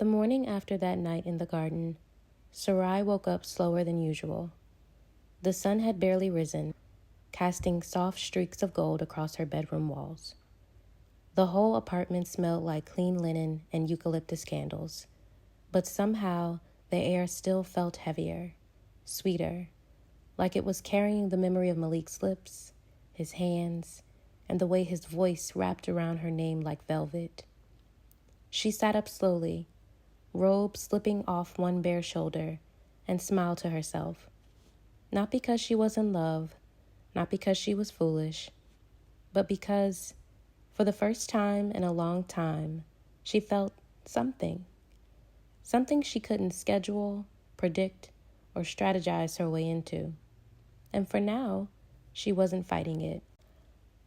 The morning after that night in the garden, Sarai woke up slower than usual. The sun had barely risen, casting soft streaks of gold across her bedroom walls. The whole apartment smelled like clean linen and eucalyptus candles, but somehow the air still felt heavier, sweeter, like it was carrying the memory of Malik's lips, his hands, and the way his voice wrapped around her name like velvet. She sat up slowly, robe slipping off one bare shoulder, and smiled to herself. Not because she was in love, not because she was foolish, but because, for the first time in a long time, she felt something. Something she couldn't schedule, predict, or strategize her way into. And for now, she wasn't fighting it.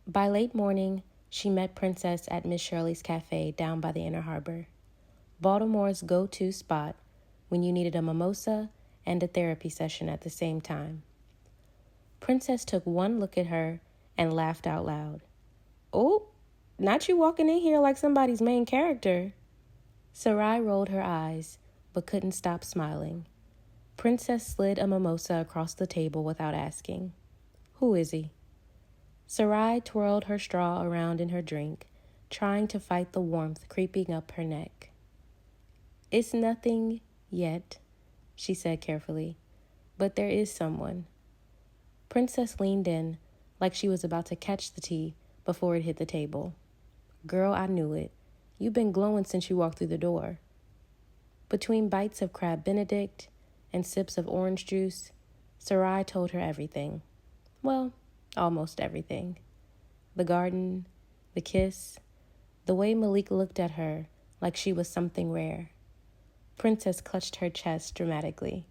By late morning, she met Princess at Miss Shirley's cafe down by the Inner Harbor, Baltimore's go-to spot when you needed a mimosa and a therapy session at the same time. Princess took one look at her and laughed out loud. "Oh, not you walking in here like somebody's main character." Sarai rolled her eyes, but couldn't stop smiling. Princess slid a mimosa across the table without asking. "Who is he?" Sarai twirled her straw around in her drink, trying to fight the warmth creeping up her neck. "It's nothing yet," she said carefully, "but there is someone." Princess leaned in, like she was about to catch the tea before it hit the table. "Girl, I knew it. You've been glowing since you walked through the door." Between bites of crab benedict and sips of orange juice, Sarai told her everything. Well, almost everything. The garden, the kiss, the way Malik looked at her like she was something rare. Princess clutched her chest dramatically.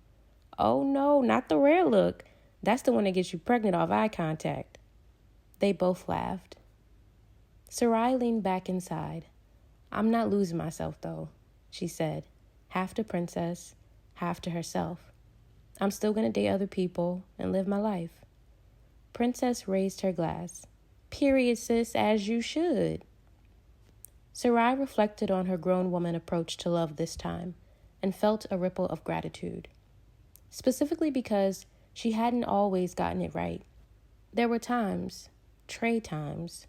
"Oh no, not the rare look. That's the one that gets you pregnant off eye contact." They both laughed. Sarai leaned back inside. "I'm not losing myself, though," she said, half to Princess, half to herself. "I'm still going to date other people and live my life." Princess raised her glass. "Period, sis, as you should." Sarai reflected on her grown woman approach to love this time and felt a ripple of gratitude, specifically because she hadn't always gotten it right. There were times, Trey times,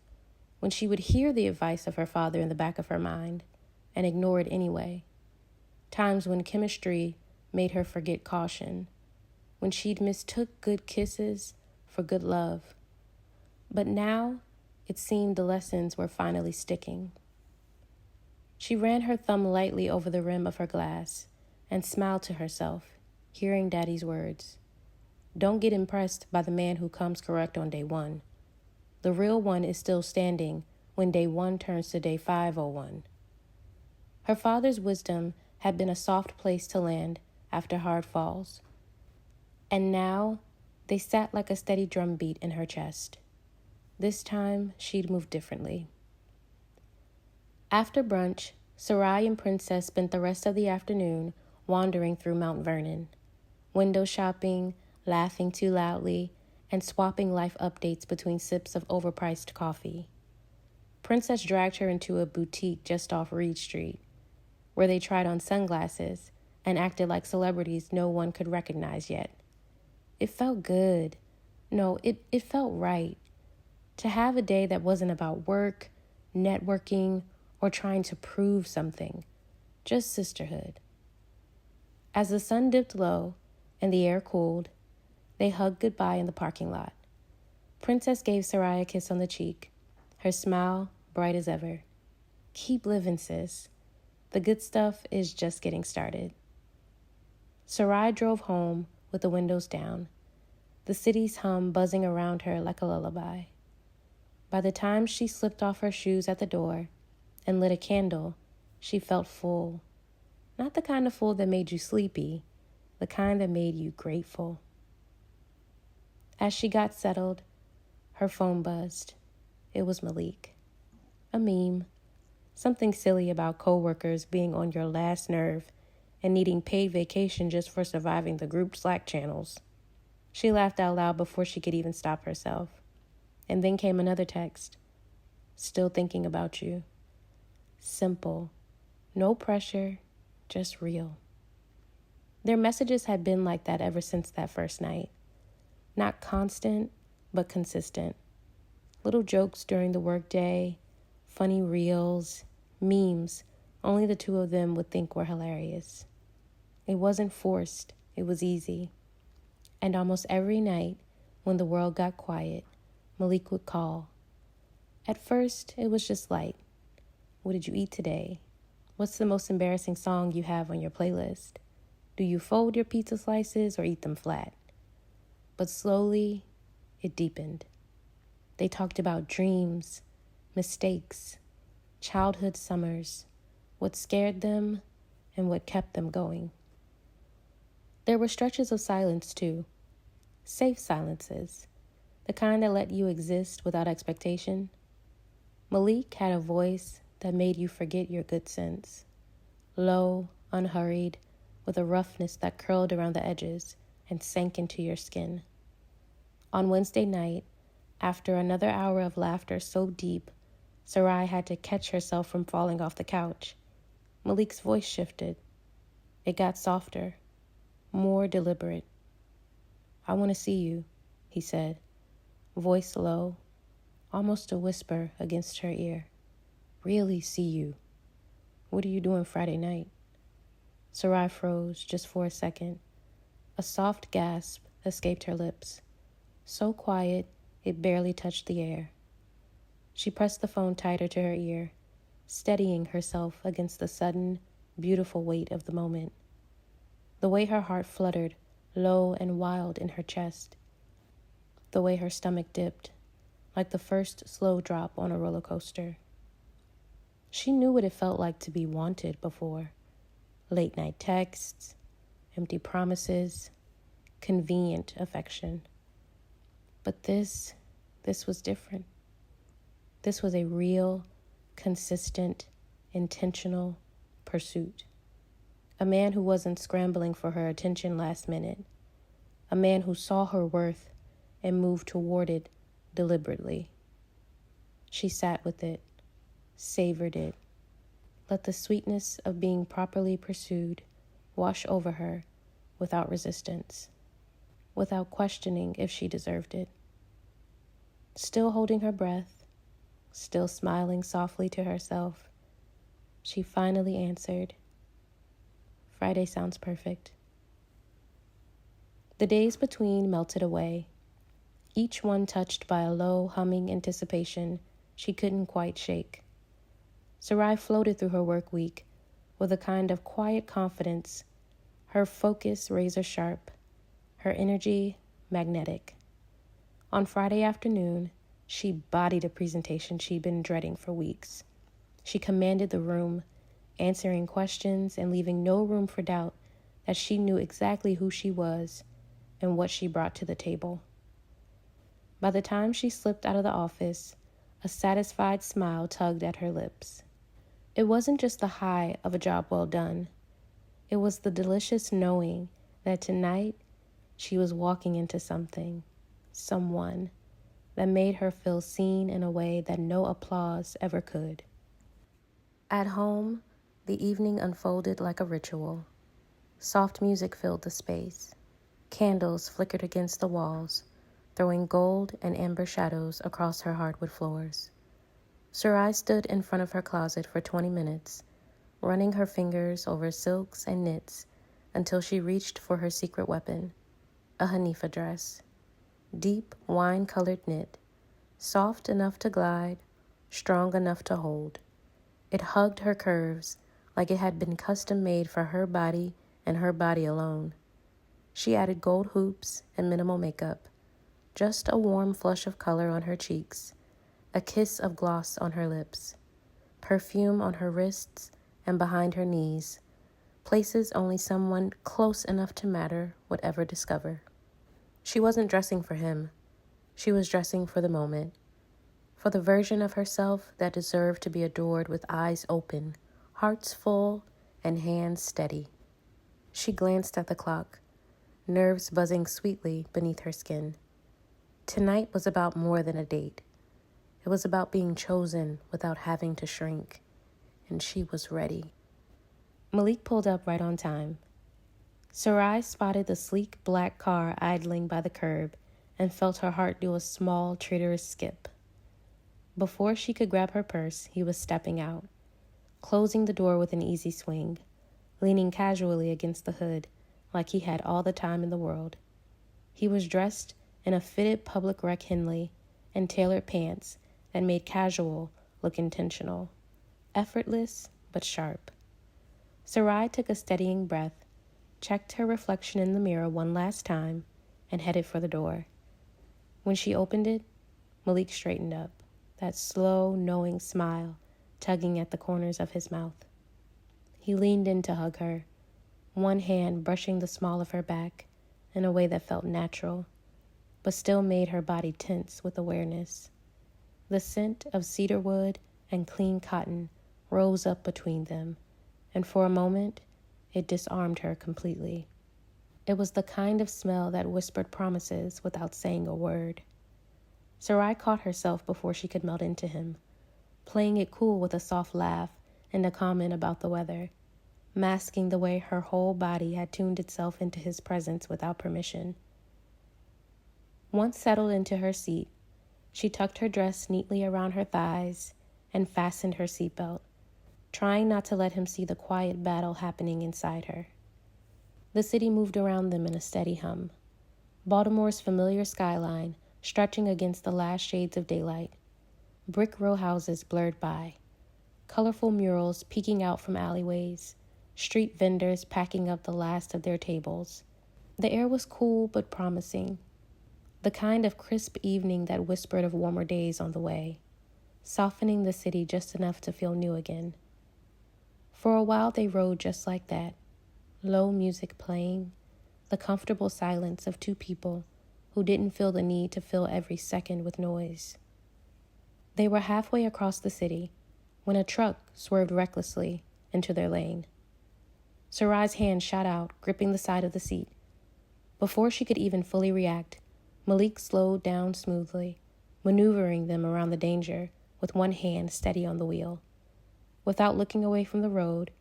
when she would hear the advice of her father in the back of her mind and ignore it anyway. Times when chemistry made her forget caution, when she'd mistook good kisses for good love. But now, it seemed the lessons were finally sticking. She ran her thumb lightly over the rim of her glass and smiled to herself, hearing Daddy's words. Don't get impressed by the man who comes correct on day one. The real one is still standing when day one turns to day 501. Her father's wisdom had been a soft place to land after hard falls. And now they sat like a steady drumbeat in her chest. This time she'd move differently. After brunch, Sarai and Princess spent the rest of the afternoon wandering through Mount Vernon, window shopping, laughing too loudly, and swapping life updates between sips of overpriced coffee. Princess dragged her into a boutique just off Reed Street, where they tried on sunglasses and acted like celebrities no one could recognize yet. It felt good. No, it felt right. To have a day that wasn't about work, networking, or trying to prove something. Just sisterhood. As the sun dipped low and the air cooled, they hugged goodbye in the parking lot. Princess gave Sarai a kiss on the cheek, her smile bright as ever. Keep living, sis. The good stuff is just getting started. Sarai drove home with the windows down, the city's hum buzzing around her like a lullaby. By the time she slipped off her shoes at the door and lit a candle, she felt full. Not the kind of full that made you sleepy, the kind that made you grateful. As she got settled, her phone buzzed. It was Malik. A meme. Something silly about coworkers being on your last nerve and needing paid vacation just for surviving the group Slack channels. She laughed out loud before she could even stop herself. And then came another text. Still thinking about you. Simple. No pressure, just real. Their messages had been like that ever since that first night. Not constant, but consistent. Little jokes during the workday, funny reels, memes only the two of them would think were hilarious. It wasn't forced, it was easy. And almost every night, when the world got quiet, Malik would call. At first, it was just light. What did you eat today? What's the most embarrassing song you have on your playlist? Do you fold your pizza slices or eat them flat? But slowly, it deepened. They talked about dreams, mistakes, childhood summers, what scared them, and what kept them going. There were stretches of silence, too. Safe silences, the kind that let you exist without expectation. Malik had a voice that made you forget your good sense. Low, unhurried, with a roughness that curled around the edges and sank into your skin. On Wednesday night, after another hour of laughter so deep, Sarai had to catch herself from falling off the couch. Malik's voice shifted. It got softer, more deliberate. "I want to see you," he said, voice low, almost a whisper against her ear. "Really see you. What are you doing Friday night?" Sarai froze just for a second. A soft gasp escaped her lips, so quiet it barely touched the air. She pressed the phone tighter to her ear, steadying herself against the sudden, beautiful weight of the moment. The way her heart fluttered, low and wild in her chest. The way her stomach dipped, like the first slow drop on a roller coaster. She knew what it felt like to be wanted before. Late night texts, empty promises, convenient affection. But this was different. This was a real, consistent, intentional pursuit. A man who wasn't scrambling for her attention last minute. A man who saw her worth and moved toward it deliberately. She sat with it, savored it, let the sweetness of being properly pursued wash over her without resistance, without questioning if she deserved it. Still holding her breath, still smiling softly to herself, she finally answered, "Friday sounds perfect." The days between melted away, each one touched by a low, humming anticipation she couldn't quite shake. Sarai floated through her work week with a kind of quiet confidence, her focus razor sharp, her energy magnetic. On Friday afternoon, she bodied a presentation she'd been dreading for weeks. She commanded the room, answering questions and leaving no room for doubt that she knew exactly who she was and what she brought to the table. By the time she slipped out of the office, a satisfied smile tugged at her lips. It wasn't just the high of a job well done. It was the delicious knowing that tonight she was walking into something, someone, that made her feel seen in a way that no applause ever could. At home, the evening unfolded like a ritual. Soft music filled the space. Candles flickered against the walls, throwing gold and amber shadows across her hardwood floors. Sarai stood in front of her closet for 20 minutes, running her fingers over silks and knits until she reached for her secret weapon, a Hanifa dress. Deep wine-colored knit, soft enough to glide, strong enough to hold. It hugged her curves like it had been custom-made for her body and her body alone. She added gold hoops and minimal makeup, just a warm flush of color on her cheeks, a kiss of gloss on her lips, perfume on her wrists and behind her knees, places only someone close enough to matter would ever discover. She wasn't dressing for him. She was dressing for the moment, for the version of herself that deserved to be adored with eyes open, hearts full, and hands steady. She glanced at the clock, nerves buzzing sweetly beneath her skin. Tonight was about more than a date. It was about being chosen without having to shrink, and she was ready. Malik pulled up right on time. Sarai spotted the sleek black car idling by the curb and felt her heart do a small, traitorous skip. Before she could grab her purse, he was stepping out, closing the door with an easy swing, leaning casually against the hood like he had all the time in the world. He was dressed in a fitted public rec Henley and tailored pants that made casual look intentional, effortless but sharp. Sarai took a steadying breath, checked her reflection in the mirror one last time, and headed for the door. When she opened it, Malik straightened up, that slow, knowing smile tugging at the corners of his mouth. He leaned in to hug her, one hand brushing the small of her back in a way that felt natural, but still made her body tense with awareness. The scent of cedarwood and clean cotton rose up between them, and for a moment, it disarmed her completely. It was the kind of smell that whispered promises without saying a word. Sarai caught herself before she could melt into him, playing it cool with a soft laugh and a comment about the weather, masking the way her whole body had tuned itself into his presence without permission. Once settled into her seat, she tucked her dress neatly around her thighs and fastened her seatbelt, trying not to let him see the quiet battle happening inside her. The city moved around them in a steady hum, Baltimore's familiar skyline stretching against the last shades of daylight, brick row houses blurred by, colorful murals peeking out from alleyways, street vendors packing up the last of their tables. The air was cool but promising, the kind of crisp evening that whispered of warmer days on the way, softening the city just enough to feel new again. For a while they rode just like that, low music playing, the comfortable silence of two people who didn't feel the need to fill every second with noise. They were halfway across the city when a truck swerved recklessly into their lane. Sarai's hand shot out, gripping the side of the seat. Before she could even fully react, Malik slowed down smoothly, maneuvering them around the danger with one hand steady on the wheel. Without looking away from the road,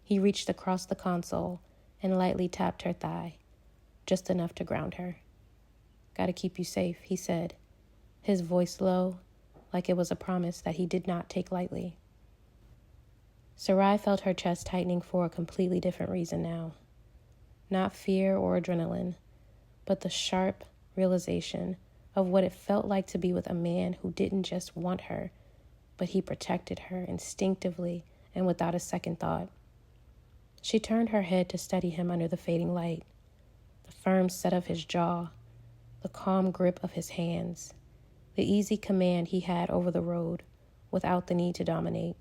he reached across the console and lightly tapped her thigh, just enough to ground her. "Gotta keep you safe," he said, his voice low, like it was a promise that he did not take lightly. Sarai felt her chest tightening for a completely different reason now. Not fear or adrenaline, but the sharp realization of what it felt like to be with a man who didn't just want her, but he protected her instinctively and without a second thought. She turned her head to study him under the fading light, the firm set of his jaw, the calm grip of his hands, the easy command he had over the road without the need to dominate.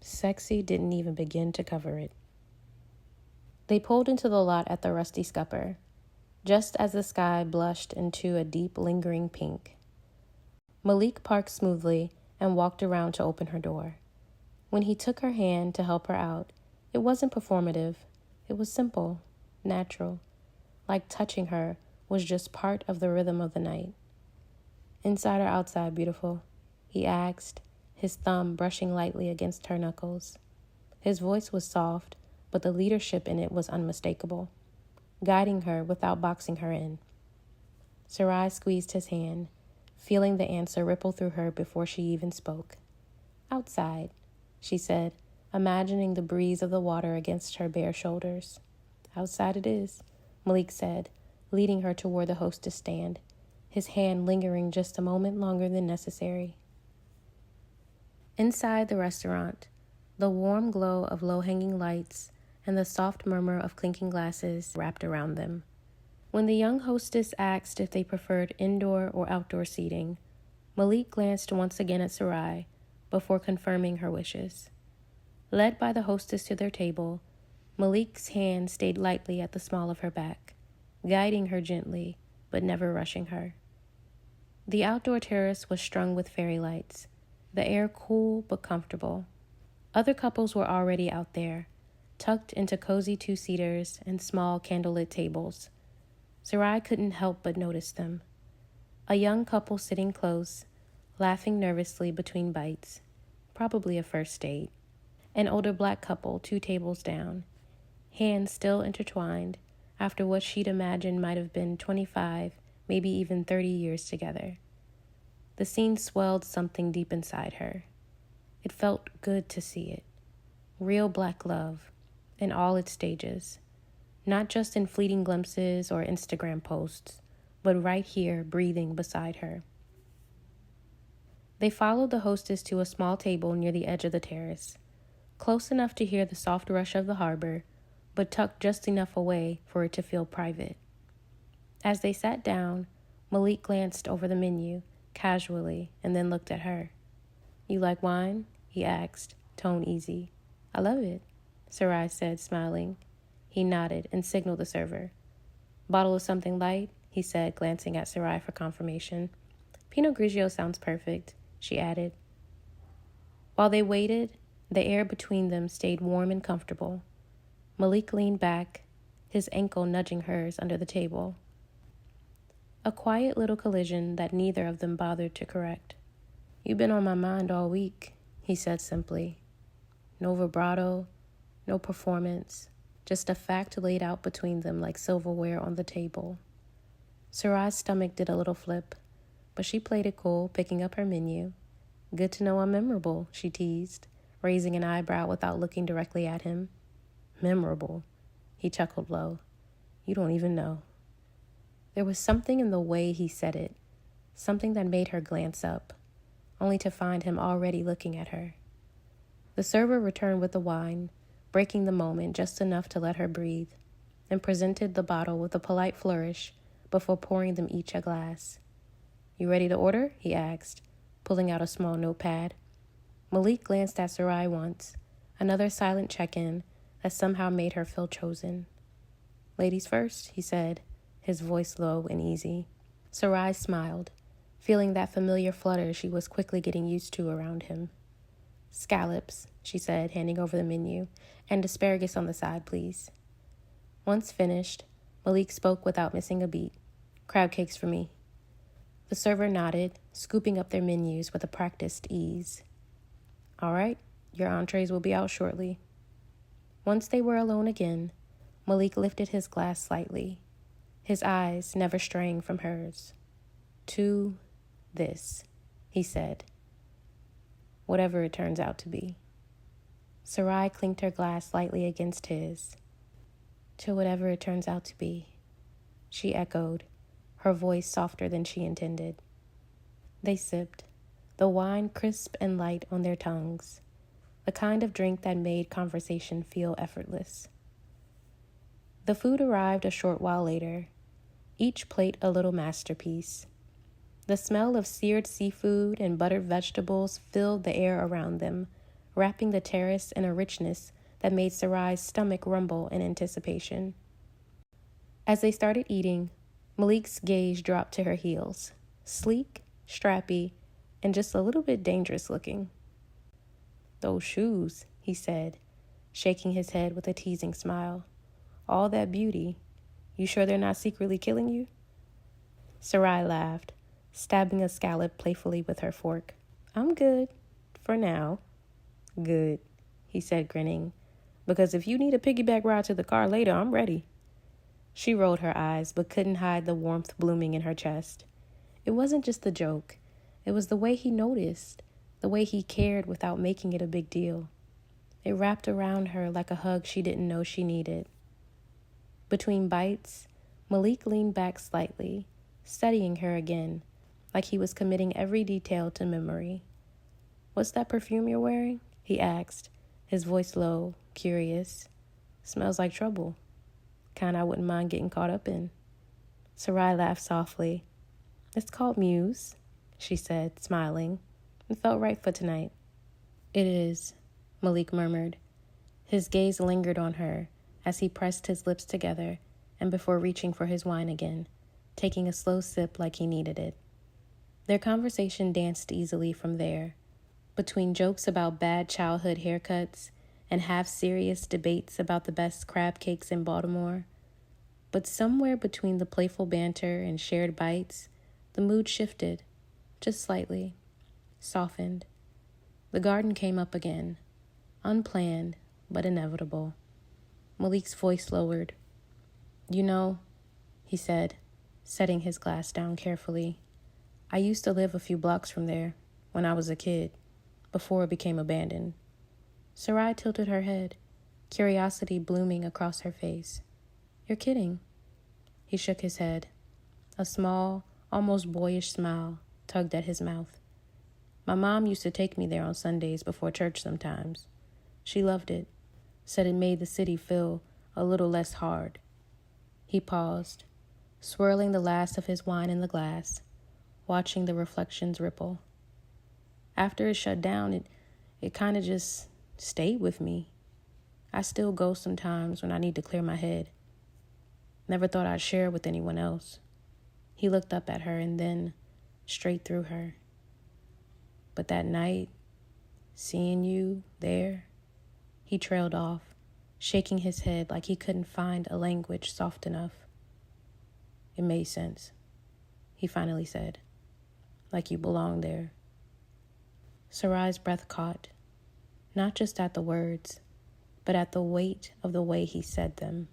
Sexy didn't even begin to cover it. They pulled into the lot at the Rusty Scupper, just as the sky blushed into a deep, lingering pink. Malik parked smoothly and walked around to open her door. When he took her hand to help her out, it wasn't performative. It was simple, natural, like touching her was just part of the rhythm of the night. "Inside or outside, beautiful?" he asked, his thumb brushing lightly against her knuckles. His voice was soft, but the leadership in it was unmistakable, guiding her without boxing her in. Sarai squeezed his hand, feeling the answer ripple through her before she even spoke. "Outside," she said, imagining the breeze of the water against her bare shoulders. "Outside it is," Malik said, leading her toward the hostess stand, his hand lingering just a moment longer than necessary. Inside the restaurant, the warm glow of low-hanging lights and the soft murmur of clinking glasses wrapped around them. When the young hostess asked if they preferred indoor or outdoor seating, Malik glanced once again at Sarai before confirming her wishes. Led by the hostess to their table, Malik's hand stayed lightly at the small of her back, guiding her gently, but never rushing her. The outdoor terrace was strung with fairy lights, the air cool but comfortable. Other couples were already out there, tucked into cozy two-seaters and small candlelit tables. Sarai couldn't help but notice them. A young couple sitting close, laughing nervously between bites, probably a first date. An older black couple 2 tables down, hands still intertwined after what she'd imagined might have been 25, maybe even 30 years together. The scene swelled something deep inside her. It felt good to see it. Real black love, in all its stages. Not just in fleeting glimpses or Instagram posts, but right here, breathing beside her. They followed the hostess to a small table near the edge of the terrace, close enough to hear the soft rush of the harbor, but tucked just enough away for it to feel private. As they sat down, Malik glanced over the menu, casually, and then looked at her. "You like wine?" he asked, tone easy. "I love it," Sarai said, smiling. He nodded and signaled the server. "Bottle of something light?" he said, glancing at Sarai for confirmation. "Pinot Grigio sounds perfect," she added. While they waited, the air between them stayed warm and comfortable. Malik leaned back, his ankle nudging hers under the table. A quiet little collision that neither of them bothered to correct. "You've been on my mind all week," he said simply. No vibrato, no performance, just a fact laid out between them like silverware on the table. Sarai's stomach did a little flip, but she played it cool, picking up her menu. "Good to know I'm memorable," she teased, raising an eyebrow without looking directly at him. "Memorable," he chuckled low. "You don't even know." There was something in the way he said it, something that made her glance up, only to find him already looking at her. The server returned with the wine, breaking the moment just enough to let her breathe, and presented the bottle with a polite flourish before pouring them each a glass. "You ready to order?" he asked, pulling out a small notepad. Malik glanced at Sarai once, another silent check-in that somehow made her feel chosen. "Ladies first," he said, his voice low and easy. Sarai smiled, feeling that familiar flutter she was quickly getting used to around him. "Scallops," she said, handing over the menu, "and asparagus on the side, please." Once finished, Malik spoke without missing a beat. "Crab cakes for me." The server nodded, scooping up their menus with a practiced ease. "All right, your entrees will be out shortly." Once they were alone again, Malik lifted his glass slightly, his eyes never straying from hers. "To this," he said. "Whatever it turns out to be." Sarai clinked her glass lightly against his. "To whatever it turns out to be," she echoed, her voice softer than she intended. They sipped, the wine crisp and light on their tongues, the kind of drink that made conversation feel effortless. The food arrived a short while later, each plate a little masterpiece. The smell of seared seafood and buttered vegetables filled the air around them, wrapping the terrace in a richness that made Sarai's stomach rumble in anticipation. As they started eating, Malik's gaze dropped to her heels, sleek, strappy, and just a little bit dangerous looking. "Those shoes," he said, shaking his head with a teasing smile. "All that beauty. You sure they're not secretly killing you?" Sarai laughed, stabbing a scallop playfully with her fork. "I'm good. For now." "Good," he said, grinning. "Because if you need a piggyback ride to the car later, I'm ready." She rolled her eyes, but couldn't hide the warmth blooming in her chest. It wasn't just the joke. It was the way he noticed, the way he cared without making it a big deal. It wrapped around her like a hug she didn't know she needed. Between bites, Malik leaned back slightly, studying her again, like he was committing every detail to memory. "What's that perfume you're wearing?" he asked, his voice low, curious. "Smells like trouble. Kind I wouldn't mind getting caught up in." Sarai laughed softly. "It's called Muse," she said, smiling. "It felt right for tonight." "It is," Malik murmured. His gaze lingered on her as he pressed his lips together and before reaching for his wine again, taking a slow sip like he needed it. Their conversation danced easily from there, between jokes about bad childhood haircuts and half-serious debates about the best crab cakes in Baltimore. But somewhere between the playful banter and shared bites, the mood shifted, just slightly, softened. The garden came up again, unplanned but inevitable. Malik's voice lowered. "You know," he said, setting his glass down carefully, "I used to live a few blocks from there when I was a kid, before it became abandoned." Sarai tilted her head, curiosity blooming across her face. "You're kidding." He shook his head. A small, almost boyish smile tugged at his mouth. "My mom used to take me there on Sundays before church sometimes. She loved it, said it made the city feel a little less hard." He paused, swirling the last of his wine in the glass, watching the reflections ripple. "After it shut down, it kind of just stayed with me. I still go sometimes when I need to clear my head. Never thought I'd share it with anyone else." He looked up at her and then straight through her. "But that night, seeing you there," he trailed off, shaking his head like he couldn't find a language soft enough. "It made sense," he finally said, "like you belonged there." Sarai's breath caught, not just at the words, but at the weight of the way he said them.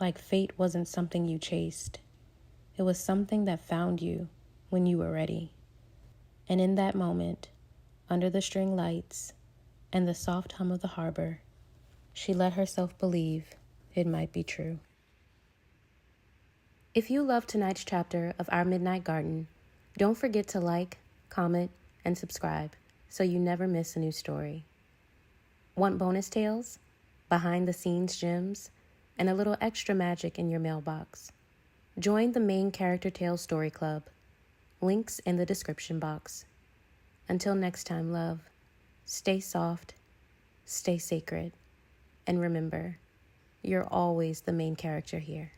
Like fate wasn't something you chased. It was something that found you when you were ready. And in that moment, under the string lights and the soft hum of the harbor, she let herself believe it might be true. If you loved tonight's chapter of Our Midnight Garden, don't forget to like, comment, and subscribe so you never miss a new story. Want bonus tales, behind-the-scenes gems, and a little extra magic in your mailbox? Join the Main Character Tales Story Club. Links in the description box. Until next time, love, stay soft, stay sacred, and remember, you're always the main character here.